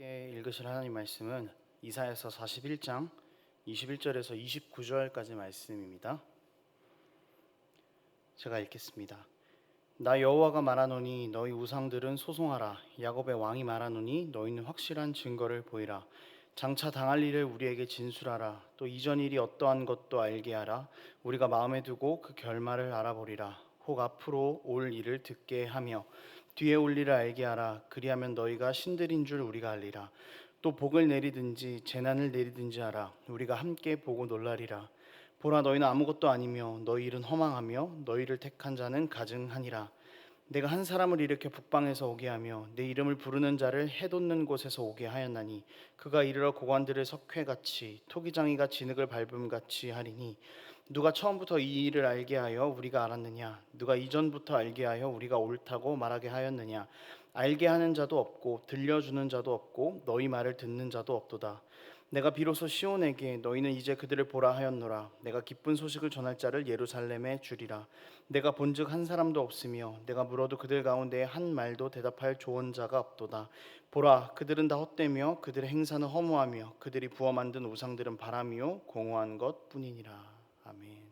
함께 읽으실 하나님 말씀은 이사야서 41장 21절에서 29절까지 말씀입니다. 제가 읽겠습니다. 나 여호와가 말하노니 너희 우상들은 소송하라. 야곱의 왕이 말하노니 너희는 확실한 증거를 보이라. 장차 당할 일을 우리에게 진술하라. 또 이전 일이 어떠한 것도 알게 하라. 우리가 마음에 두고 그 결말을 알아보리라. 혹 앞으로 올 일을 듣게 하며 뒤에 올 일을 알게 하라. 그리하면 너희가 신들인 줄 우리가 알리라. 또 복을 내리든지 재난을 내리든지 하라. 우리가 함께 보고 놀라리라. 보라, 너희는 아무것도 아니며 너희 일은 허망하며 너희를 택한 자는 가증하니라. 내가 한 사람을 일으켜 북방에서 오게 하며 내 이름을 부르는 자를 해돋는 곳에서 오게 하였나니 그가 이르러 고관들을 석회같이 토기장이가 진흙을 밟음같이 하리니 누가 처음부터 이 일을 알게 하여 우리가 알았느냐? 누가 이전부터 알게 하여 우리가 옳다고 말하게 하였느냐? 알게 하는 자도 없고 들려주는 자도 없고 너희 말을 듣는 자도 없도다. 내가 비로소 시온에게 너희는 이제 그들을 보라 하였노라. 내가 기쁜 소식을 전할 자를 예루살렘에 주리라. 내가 본즉 한 사람도 없으며 내가 물어도 그들 가운데 한 말도 대답할 조언자가 없도다. 보라, 그들은 다 헛되며 그들의 행사는 허무하며 그들이 부어 만든 우상들은 바람이요 공허한 것뿐이니라. 아멘.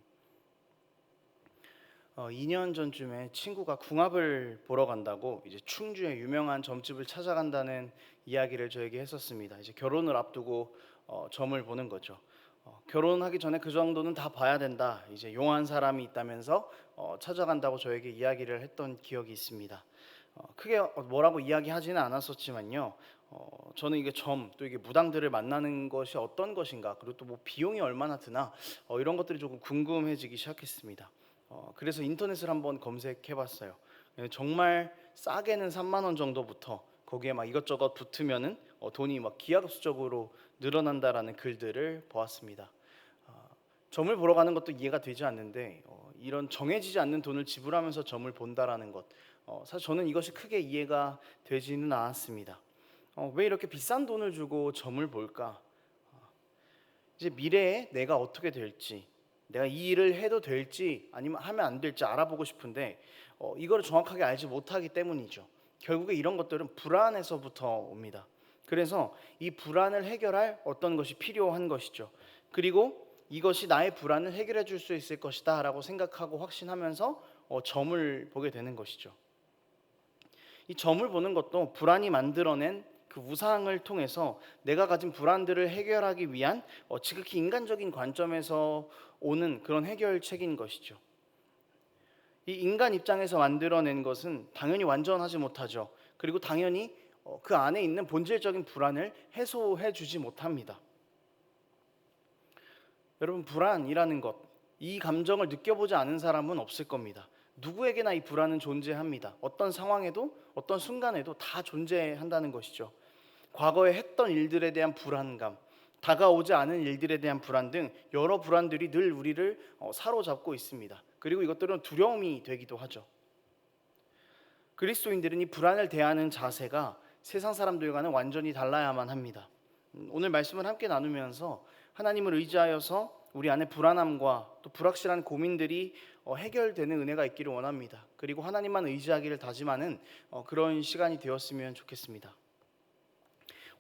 2년 전쯤에 친구가 궁합을 보러 간다고 이제 충주의 유명한 점집을 찾아간다는 이야기를 저에게 했었습니다. 이제 결혼을 앞두고 점을 보는 거죠. 결혼하기 전에 그 정도는 다 봐야 된다. 이제 용한 사람이 있다면서 찾아간다고 저에게 이야기를 했던 기억이 있습니다. 크게 뭐라고 이야기하지는 않았었지만요. 저는 이게 점, 또 이게 무당들을 만나는 것이 어떤 것인가, 그리고 또 뭐 비용이 얼마나 드나, 이런 것들이 조금 궁금해지기 시작했습니다. 그래서 인터넷을 한번 검색해봤어요. 정말 싸게는 3만 원 정도부터 거기에 막 이것저것 붙으면은 돈이 막 기하급수적으로 늘어난다라는 글들을 보았습니다. 점을 보러 가는 것도 이해가 되지 않는데 이런 정해지지 않는 돈을 지불하면서 점을 본다라는 것, 사실 저는 이것이 크게 이해가 되지는 않았습니다. 왜 이렇게 비싼 돈을 주고 점을 볼까? 이제 미래에 내가 어떻게 될지, 내가 이 일을 해도 될지 아니면 하면 안 될지 알아보고 싶은데 이거를 정확하게 알지 못하기 때문이죠. 결국에 이런 것들은 불안에서부터 옵니다. 그래서 이 불안을 해결할 어떤 것이 필요한 것이죠. 그리고 이것이 나의 불안을 해결해 줄 수 있을 것이다 라고 생각하고 확신하면서 점을 보게 되는 것이죠. 이 점을 보는 것도 불안이 만들어낸 그 우상을 통해서 내가 가진 불안들을 해결하기 위한 지극히 인간적인 관점에서 오는 그런 해결책인 것이죠. 이 인간 입장에서 만들어낸 것은 당연히 완전하지 못하죠. 그리고 당연히 그 안에 있는 본질적인 불안을 해소해 주지 못합니다. 여러분, 불안이라는 것, 이 감정을 느껴보지 않은 사람은 없을 겁니다. 누구에게나 이 불안은 존재합니다. 어떤 상황에도 어떤 순간에도 다 존재한다는 것이죠. 과거에 했던 일들에 대한 불안감, 다가오지 않은 일들에 대한 불안 등 여러 불안들이 늘 우리를 사로잡고 있습니다. 그리고 이것들은 두려움이 되기도 하죠. 그리스도인들은 이 불안을 대하는 자세가 세상 사람들과는 완전히 달라야만 합니다. 오늘 말씀을 함께 나누면서 하나님을 의지하여서 우리 안에 불안함과 또 불확실한 고민들이 해결되는 은혜가 있기를 원합니다. 그리고 하나님만 의지하기를 다짐하는 그런 시간이 되었으면 좋겠습니다.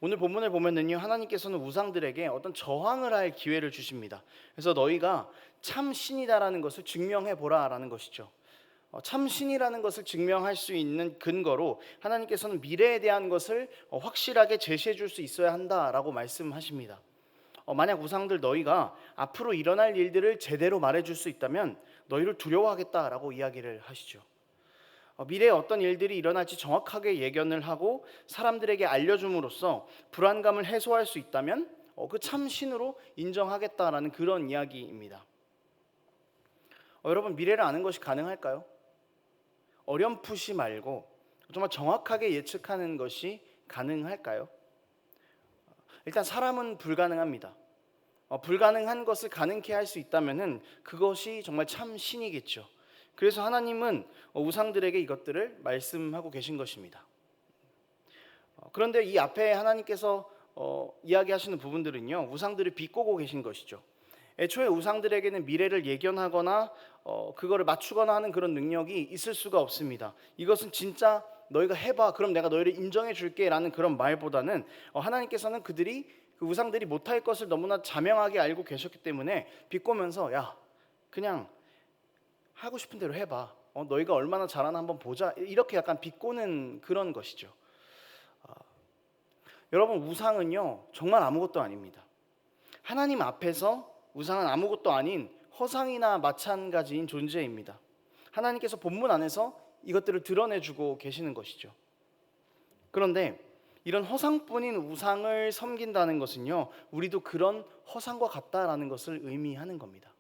오늘 본문을 보면은요, 하나님께서는 우상들에게 어떤 저항을 할 기회를 주십니다. 그래서 너희가 참 신이다라는 것을 증명해 보라라는 것이죠. 참 신이라는 것을 증명할 수 있는 근거로 하나님께서는 미래에 대한 것을 확실하게 제시해 줄 수 있어야 한다라고 말씀하십니다. 만약 우상들 너희가 앞으로 일어날 일들을 제대로 말해줄 수 있다면 너희를 두려워하겠다라고 이야기를 하시죠. 미래에 어떤 일들이 일어날지 정확하게 예견을 하고 사람들에게 알려줌으로써 불안감을 해소할 수 있다면 그 참신으로 인정하겠다라는 그런 이야기입니다. 여러분, 미래를 아는 것이 가능할까요? 어렴풋이 말고 정말 정확하게 예측하는 것이 가능할까요? 일단 사람은 불가능합니다. 불가능한 것을 가능케 할 수 있다면 그것이 정말 참신이겠죠. 그래서 하나님은 우상들에게 이것들을 말씀하고 계신 것입니다. 그런데 이 앞에 하나님께서 이야기하시는 부분들은요, 우상들을 비꼬고 계신 것이죠. 애초에 우상들에게는 미래를 예견하거나 그거를 맞추거나 하는 그런 능력이 있을 수가 없습니다. 이것은 진짜 너희가 해봐, 그럼 내가 너희를 인정해 줄게라는 그런 말보다는 하나님께서는 그들이 그 우상들이 못할 것을 너무나 자명하게 알고 계셨기 때문에 비꼬면서 야 그냥 하고 싶은 대로 해봐. 너희가 얼마나 잘하나 한번 보자. 이렇게 약간 비꼬는 그런 것이죠. 여러분, 우상은요 정말 아무것도 아닙니다. 하나님 앞에서 우상은 아무것도 아닌 허상이나 마찬가지인 존재입니다. 하나님께서 본문 안에서 이것들을 드러내주고 계시는 것이죠. 그런데 이런 허상뿐인 우상을 섬긴다는 것은요 우리도 그런 허상과 같다라는 것을 의미하는 겁니다.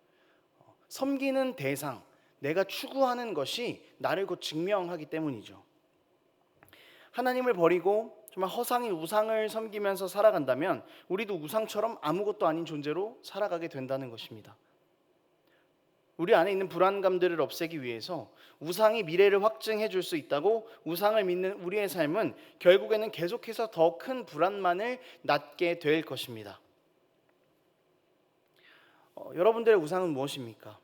섬기는 대상, 내가 추구하는 것이 나를 곧 증명하기 때문이죠. 하나님을 버리고 정말 허상인 우상을 섬기면서 살아간다면 우리도 우상처럼 아무것도 아닌 존재로 살아가게 된다는 것입니다. 우리 안에 있는 불안감들을 없애기 위해서 우상이 미래를 확증해 줄 수 있다고 우상을 믿는 우리의 삶은 결국에는 계속해서 더 큰 불안만을 낳게 될 것입니다. 여러분들의 우상은 무엇입니까?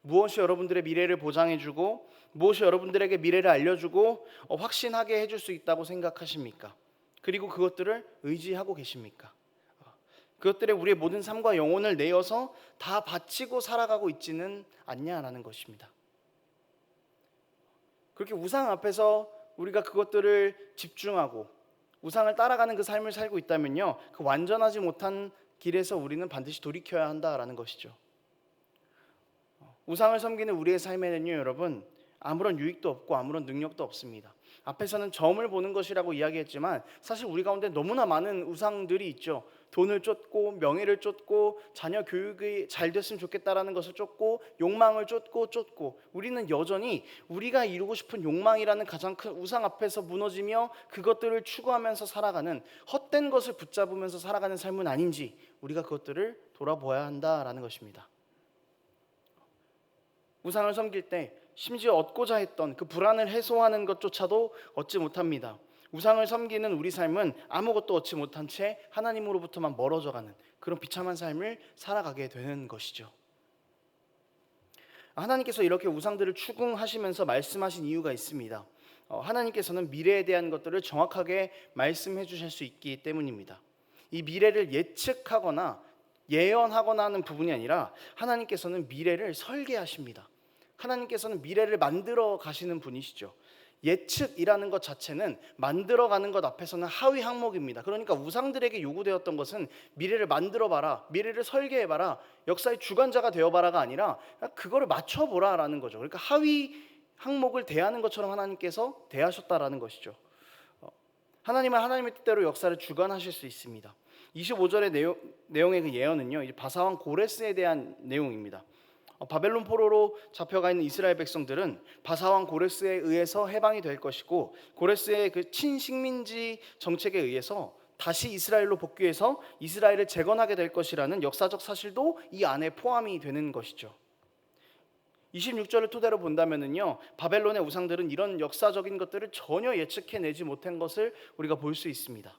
무엇이 여러분들의 미래를 보장해주고 무엇이 여러분들에게 미래를 알려주고 확신하게 해줄 수 있다고 생각하십니까? 그리고 그것들을 의지하고 계십니까? 그것들에 우리의 모든 삶과 영혼을 내어서 다 바치고 살아가고 있지는 않냐라는 것입니다. 그렇게 우상 앞에서 우리가 그것들을 집중하고 우상을 따라가는 그 삶을 살고 있다면요 그 완전하지 못한 길에서 우리는 반드시 돌이켜야 한다라는 것이죠. 우상을 섬기는 우리의 삶에는요 여러분 아무런 유익도 없고 아무런 능력도 없습니다. 앞에서는 점을 보는 것이라고 이야기했지만 사실 우리 가운데 너무나 많은 우상들이 있죠. 돈을 쫓고 명예를 쫓고 자녀 교육이 잘 됐으면 좋겠다라는 것을 쫓고 욕망을 쫓고 우리는 여전히 우리가 이루고 싶은 욕망이라는 가장 큰 우상 앞에서 무너지며 그것들을 추구하면서 살아가는 헛된 것을 붙잡으면서 살아가는 삶은 아닌지 우리가 그것들을 돌아보아야 한다라는 것입니다. 우상을 섬길 때 심지어 얻고자 했던 그 불안을 해소하는 것조차도 얻지 못합니다. 우상을 섬기는 우리 삶은 아무것도 얻지 못한 채 하나님으로부터만 멀어져가는 그런 비참한 삶을 살아가게 되는 것이죠. 하나님께서 이렇게 우상들을 추궁하시면서 말씀하신 이유가 있습니다. 하나님께서는 미래에 대한 것들을 정확하게 말씀해 주실 수 있기 때문입니다. 이 미래를 예측하거나 예언하거나 하는 부분이 아니라 하나님께서는 미래를 설계하십니다. 하나님께서는 미래를 만들어 가시는 분이시죠. 예측이라는 것 자체는 만들어가는 것 앞에서는 하위 항목입니다. 그러니까 우상들에게 요구되었던 것은 미래를 만들어봐라, 미래를 설계해봐라, 역사의 주관자가 되어봐라가 아니라 그거를 맞춰보라라는 거죠. 그러니까 하위 항목을 대하는 것처럼 하나님께서 대하셨다라는 것이죠. 하나님은 하나님의 뜻대로 역사를 주관하실 수 있습니다. 25절의 내용의 그 예언은요 이제 바사왕 고레스에 대한 내용입니다. 바벨론 포로로 잡혀가 있는 이스라엘 백성들은 바사왕 고레스에 의해서 해방이 될 것이고 고레스의 그 친식민지 정책에 의해서 다시 이스라엘로 복귀해서 이스라엘을 재건하게 될 것이라는 역사적 사실도 이 안에 포함이 되는 것이죠. 26절을 토대로 본다면은요 바벨론의 우상들은 이런 역사적인 것들을 전혀 예측해내지 못한 것을 우리가 볼 수 있습니다.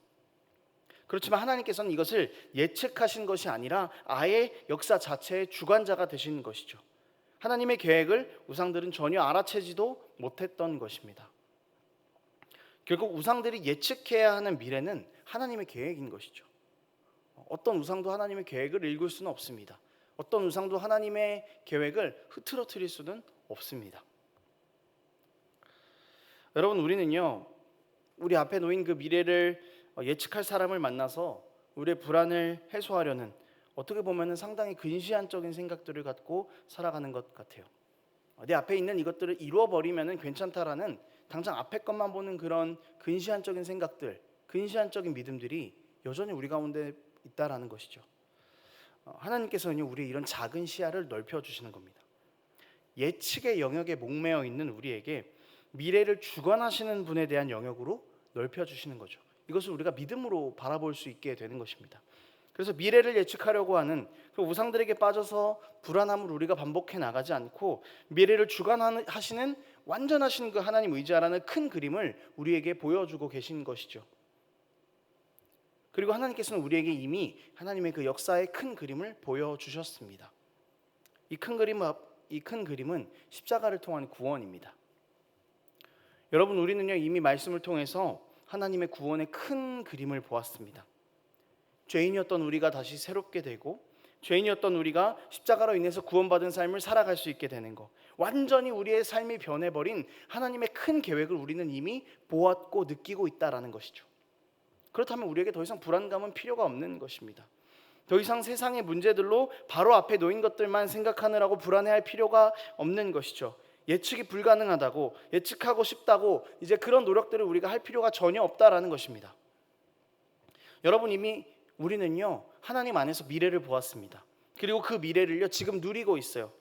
그렇지만 하나님께서는 이것을 예측하신 것이 아니라 아예 역사 자체의 주관자가 되신 것이죠. 하나님의 계획을 우상들은 전혀 알아채지도 못했던 것입니다. 결국 우상들이 예측해야 하는 미래는 하나님의 계획인 것이죠. 어떤 우상도 하나님의 계획을 읽을 수는 없습니다. 어떤 우상도 하나님의 계획을 흐트러뜨릴 수는 없습니다. 여러분, 우리는요 우리 앞에 놓인 그 미래를 예측할 사람을 만나서 우리의 불안을 해소하려는 어떻게 보면 상당히 근시안적인 생각들을 갖고 살아가는 것 같아요. 내 앞에 있는 이것들을 이루어버리면 괜찮다라는 당장 앞에 것만 보는 그런 근시안적인 생각들, 근시안적인 믿음들이 여전히 우리 가운데 있다라는 것이죠. 하나님께서는 우리의 이런 작은 시야를 넓혀주시는 겁니다. 예측의 영역에 목매어 있는 우리에게 미래를 주관하시는 분에 대한 영역으로 넓혀주시는 거죠. 이것을 우리가 믿음으로 바라볼 수 있게 되는 것입니다. 그래서 미래를 예측하려고 하는 그 우상들에게 빠져서 불안함을 우리가 반복해 나가지 않고 미래를 주관하시는 완전하신 그 하나님 의지하라는 큰 그림을 우리에게 보여주고 계신 것이죠. 그리고 하나님께서는 우리에게 이미 하나님의 그 역사의 큰 그림을 보여주셨습니다. 이 큰 그림은 십자가를 통한 구원입니다. 여러분, 우리는요 이미 말씀을 통해서 하나님의 구원의 큰 그림을 보았습니다. 죄인이었던 우리가 다시 새롭게 되고, 죄인이었던 우리가 십자가로 인해서 구원받은 삶을 살아갈 수 있게 되는 것, 완전히 우리의 삶이 변해버린 하나님의 큰 계획을 우리는 이미 보았고 느끼고 있다라는 것이죠. 그렇다면 우리에게 더 이상 불안감은 필요가 없는 것입니다. 더 이상 세상의 문제들로 바로 앞에 놓인 것들만 생각하느라고 불안해할 필요가 없는 것이죠. 예측이 불가능하다고, 예측하고 싶다고 이제 그런 노력들을 우리가 할 필요가 전혀 없다라는 것입니다. 여러분, 이미 우리는요 하나님 안에서 미래를 보았습니다. 그리고 그 미래를요 지금 누리고 있어요.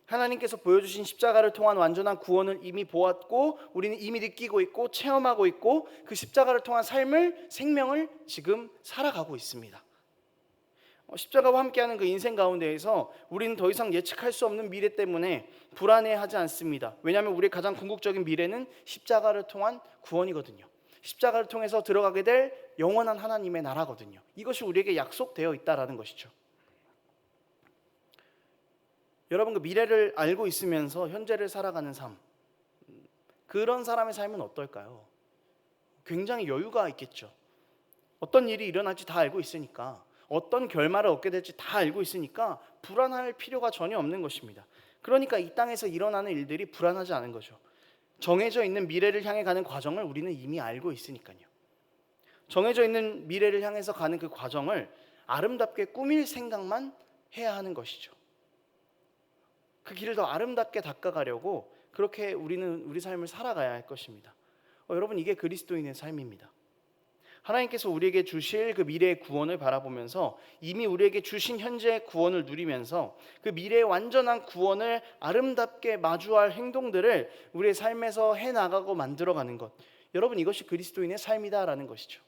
하나님께서 보여주신 십자가를 통한 완전한 구원을 이미 보았고, 우리는 이미 느끼고 있고 체험하고 있고, 그 십자가를 통한 삶을, 생명을 지금 살아가고 있습니다. 십자가와 함께하는 그 인생 가운데에서 우리는 더 이상 예측할 수 없는 미래 때문에 불안해하지 않습니다. 왜냐하면 우리의 가장 궁극적인 미래는 십자가를 통한 구원이거든요. 십자가를 통해서 들어가게 될 영원한 하나님의 나라거든요. 이것이 우리에게 약속되어 있다라는 것이죠. 여러분, 그 미래를 알고 있으면서 현재를 살아가는 삶, 그런 사람의 삶은 어떨까요? 굉장히 여유가 있겠죠. 어떤 일이 일어날지 다 알고 있으니까, 어떤 결말을 얻게 될지 다 알고 있으니까 불안할 필요가 전혀 없는 것입니다. 그러니까 이 땅에서 일어나는 일들이 불안하지 않은 거죠. 정해져 있는 미래를 향해 가는 과정을 우리는 이미 알고 있으니까요. 정해져 있는 미래를 향해서 가는 그 과정을 아름답게 꾸밀 생각만 해야 하는 것이죠. 그 길을 더 아름답게 닦아가려고 그렇게 우리는 우리 삶을 살아가야 할 것입니다. 여러분, 이게 그리스도인의 삶입니다. 하나님께서 우리에게 주실 그 미래의 구원을 바라보면서 이미 우리에게 주신 현재의 구원을 누리면서 그 미래의 완전한 구원을 아름답게 마주할 행동들을 우리의 삶에서 해나가고 만들어가는 것, 여러분, 이것이 그리스도인의 삶이다라는 것이죠.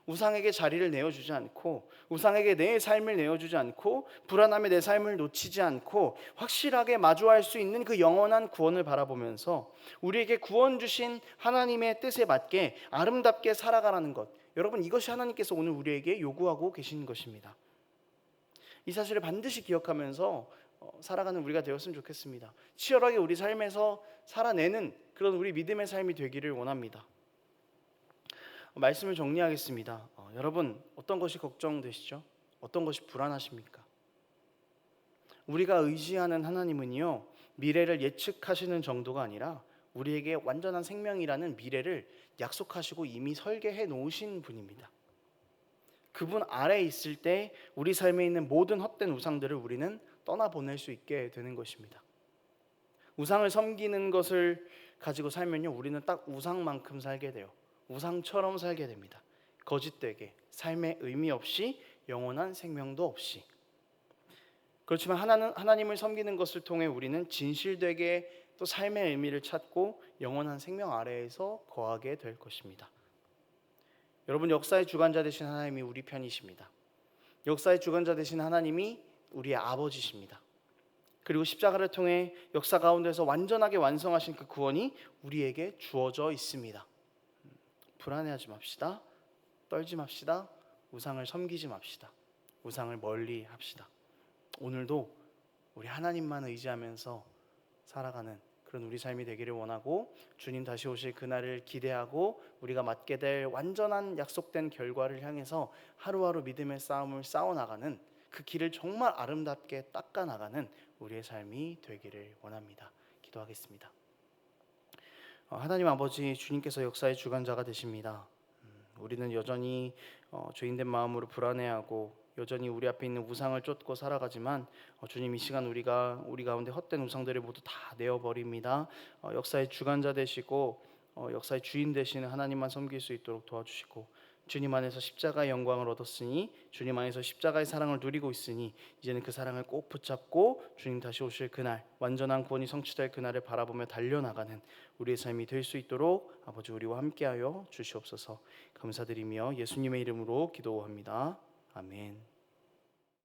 우상에게 자리를 내어주지 않고, 우상에게 내 삶을 내어주지 않고, 불안함에 내 삶을 놓치지 않고 확실하게 마주할 수 있는 그 영원한 구원을 바라보면서 우리에게 구원 주신 하나님의 뜻에 맞게 아름답게 살아가라는 것, 여러분, 이것이 하나님께서 오늘 우리에게 요구하고 계신 것입니다. 이 사실을 반드시 기억하면서 살아가는 우리가 되었으면 좋겠습니다. 치열하게 우리 삶에서 살아내는 그런 우리 믿음의 삶이 되기를 원합니다. 말씀을 정리하겠습니다. 여러분, 어떤 것이 걱정되시죠? 어떤 것이 불안하십니까? 우리가 의지하는 하나님은요 미래를 예측하시는 정도가 아니라 우리에게 완전한 생명이라는 미래를 약속하시고 이미 설계해 놓으신 분입니다. 그분 아래에 있을 때 우리 삶에 있는 모든 헛된 우상들을 우리는 떠나보낼 수 있게 되는 것입니다. 우상을 섬기는 것을 가지고 살면요 우리는 딱 우상만큼 살게 돼요. 우상처럼 살게 됩니다. 거짓되게, 삶의 의미 없이, 영원한 생명도 없이. 그렇지만 하나님을 섬기는 것을 통해 우리는 진실되게 또 삶의 의미를 찾고 영원한 생명 아래에서 거하게 될 것입니다. 여러분, 역사의 주관자 되신 하나님이 우리 편이십니다. 역사의 주관자 되신 하나님이 우리의 아버지십니다. 그리고 십자가를 통해 역사 가운데서 완전하게 완성하신 그 구원이 우리에게 주어져 있습니다. 불안해하지 맙시다. 떨지 맙시다. 우상을 섬기지 맙시다. 우상을 멀리 합시다. 오늘도 우리 하나님만 의지하면서 살아가는 그런 우리 삶이 되기를 원하고, 주님 다시 오실 그날을 기대하고 우리가 맞게 될 완전한 약속된 결과를 향해서 하루하루 믿음의 싸움을 싸워나가는 그 길을 정말 아름답게 닦아나가는 우리의 삶이 되기를 원합니다. 기도하겠습니다. 하나님 아버지, 주님께서 역사의 주관자가 되십니다. 우리는 여전히 죄인된 마음으로 불안해하고 여전히 우리 앞에 있는 우상을 쫓고 살아가지만 주님, 이 시간 우리가 우리 가운데 헛된 우상들을 모두 다 내어버립니다. 역사의 주관자 되시고 역사의 주인 되시는 하나님만 섬길 수 있도록 도와주시고, 주님 안에서 십자가의 영광을 얻었으니, 주님 안에서 십자가의 사랑을 누리고 있으니 이제는 그 사랑을 꼭 붙잡고 주님 다시 오실 그날, 완전한 구원이 성취될 그날을 바라보며 달려나가는 우리의 삶이 될 수 있도록 아버지 우리와 함께하여 주시옵소서. 감사드리며 예수님의 이름으로 기도합니다. 아멘.